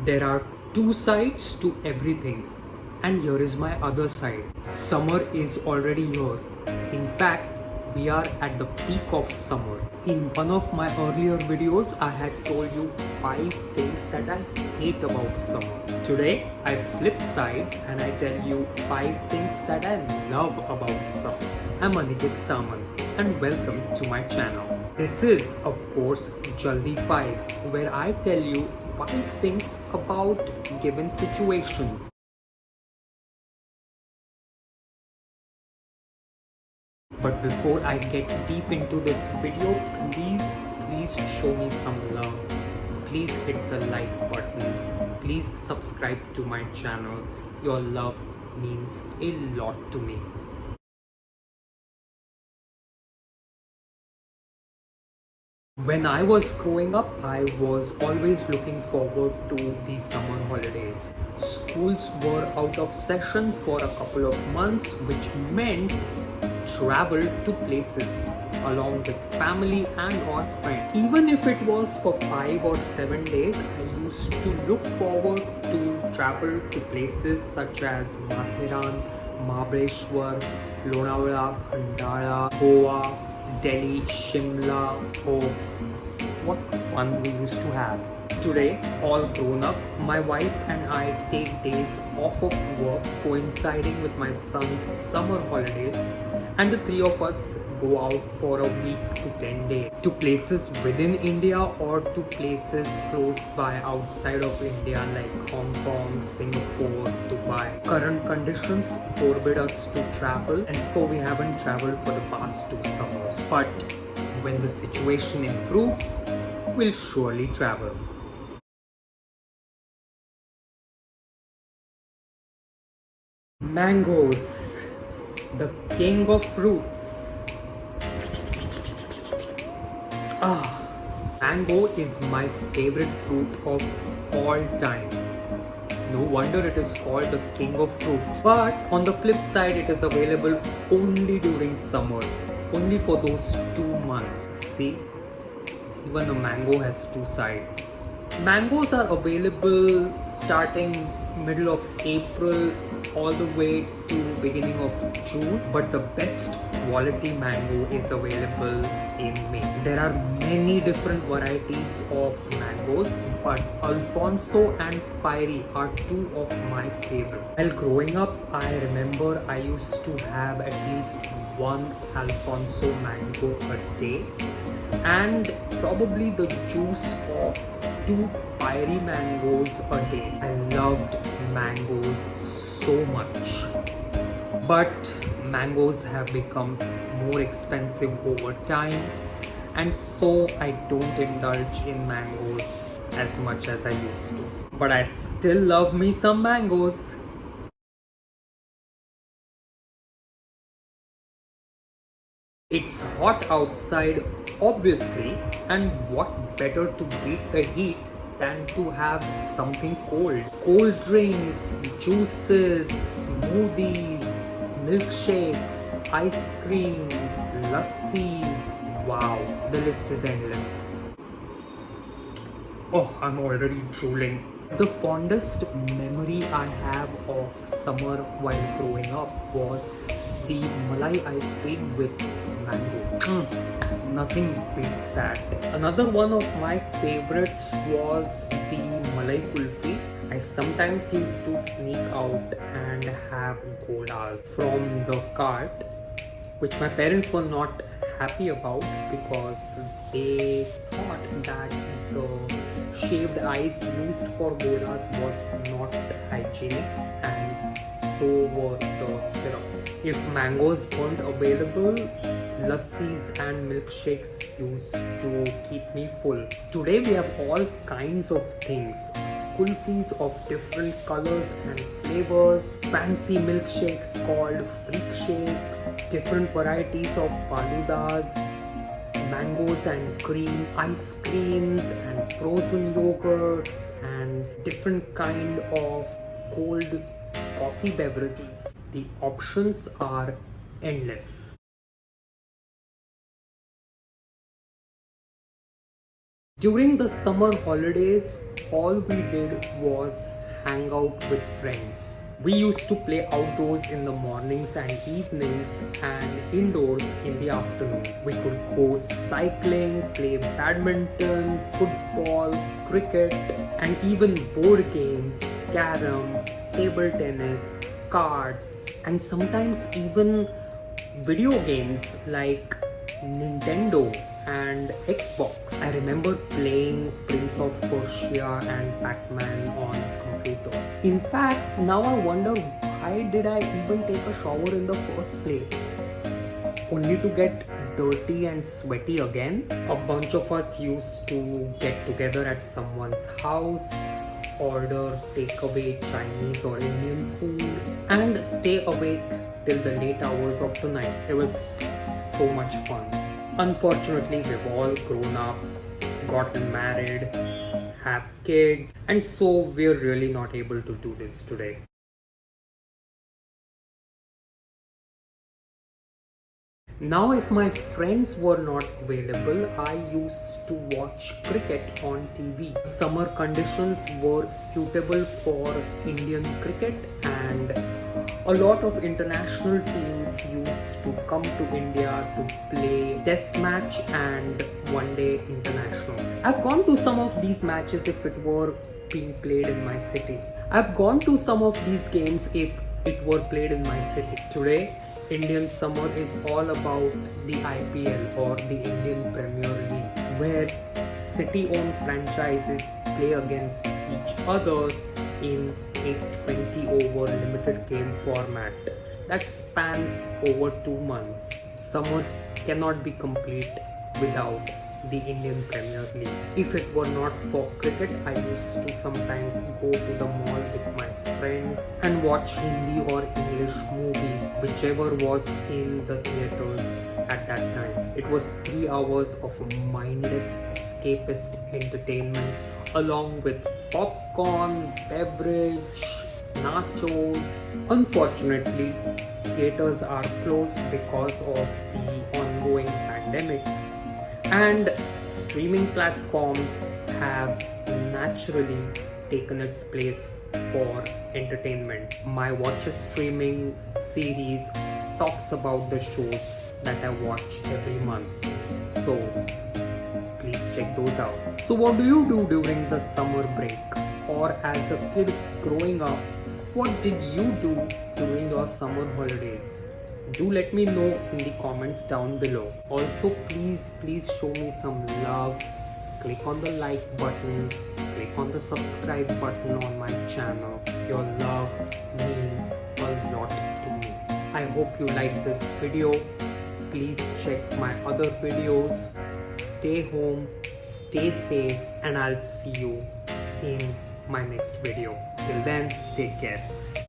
There are two sides to everything, and here is my other side. Summer is already here. In fact, we are at the peak of summer. In one of my earlier videos, I had told you 5 things that I hate about summer. Today, I flip sides and I tell you 5 things that I love about summer. I'm Aniket Samant and welcome to my channel. This is, of course, Jaldi 5, where I tell you 5 things about given situations. But before I get deep into this video, please show me some love. Please hit the like button. Please subscribe to my channel. Your love means a lot to me. When I was growing up, I was always looking forward to the summer holidays. Schools were out of session for a couple of months, which meant travel to places along with family and or friends. Even if it was for 5 or 7 days, I used to look forward to travel to places such as Mathiran, Mahabaleshwar, Lonavala, Khandala, Goa, Delhi, Shimla. Oh, what fun we used to have. Today, all grown up, my wife and I take days off of work coinciding with my son's summer holidays, and the 3 of us go out for a week to 10 days to places within India or to places close by outside of India like Hong Kong, Singapore, Dubai. Current conditions forbid us to travel, and so we haven't traveled for the past 2 summers. But when the situation improves, we'll surely travel. Mangoes, the king of fruits. Mango is my favorite fruit of all time. No wonder it is called the king of fruits. But on the flip side, it is available only during summer, only for those 2 months. See, even a mango has 2 sides. Mangoes are available starting middle of April all the way to beginning of June, but the best quality mango is available in May. There are many different varieties of mangoes, but Alfonso and Pyrie are 2 of my favorite. While growing up, I remember I used to have at least 1 Alfonso mango a day, and probably the juice of 2 Pyrie mangoes a day. I loved mangoes so much. But mangoes have become more expensive over time, and so I don't indulge in mangoes as much as I used to. But I still love me some mangoes. It's hot outside, obviously, and what better to beat the heat than to have something cold. Cold drinks, juices, smoothies, milkshakes, ice creams, lassis. Wow, the list is endless. Oh, I'm already drooling. The fondest memory I have of summer while growing up was the Malai ice cream with mango. Nothing beats that. Another one of my favorites was the Malai Kulfi. I sometimes used to sneak out and have golas from the cart, which my parents were not happy about because they thought that the shaved ice used for golas was not hygienic, and so were the syrups. If mangoes weren't available, lassis and milkshakes used to keep me full. Today we have all kinds of things. Kulfis of different colors and flavors, fancy milkshakes called freak shakes, different varieties of faludas, mangoes and cream, ice creams and frozen yogurts, and different kind of cold coffee beverages. The options are endless. During the summer holidays, all we did was hang out with friends. We used to play outdoors in the mornings and evenings and indoors in the afternoon. We could go cycling, play badminton, football, cricket, and even board games, carom, table tennis, cards, and sometimes even video games like Nintendo and Xbox. I remember playing Prince of Persia and Pac-Man on computers. In fact, now I wonder, why did I even take a shower in the first place? Only to get dirty and sweaty again? A bunch of us used to get together at someone's house, order takeaway Chinese or Indian food, and stay awake till the late hours of the night. It was so much fun. Unfortunately, we've all grown up, gotten married, have kids, and so we're really not able to do this today. Now, if my friends were not available, I used to watch cricket on TV. Summer conditions were suitable for Indian cricket, and a lot of international teams used to come to India to play test match and one day international. I've gone to some of these matches if it were being played in my city. I've gone to some of these games if it were played in my city. Today, Indian summer is all about the IPL or the Indian Premier League, where city-owned franchises play against each other in a 20-over limited game format that spans over 2 months. Summers cannot be complete without the Indian Premier League. If it were not for cricket, I used to sometimes go to the mall with my friend and watch Hindi or English movie, whichever was in the theaters at that time. It was 3 hours of mindless escapist entertainment along with popcorn, beverage, nachos. Unfortunately, theaters are closed because of the ongoing pandemic, and streaming platforms have naturally taken its place for entertainment. My Watch a Streaming series talks about the shows that I watch every month, so please check those out. So what do you do during the summer break? Or as a kid growing up, what did you do during your summer holidays? Do let me know in the comments down below. Also, please show me some love. Click on the like button, click on the subscribe button on my channel. Your love means a lot to me. I hope you like this video. Please check my other videos. Stay home, stay safe, and I'll see you in my next video. Till then, take care.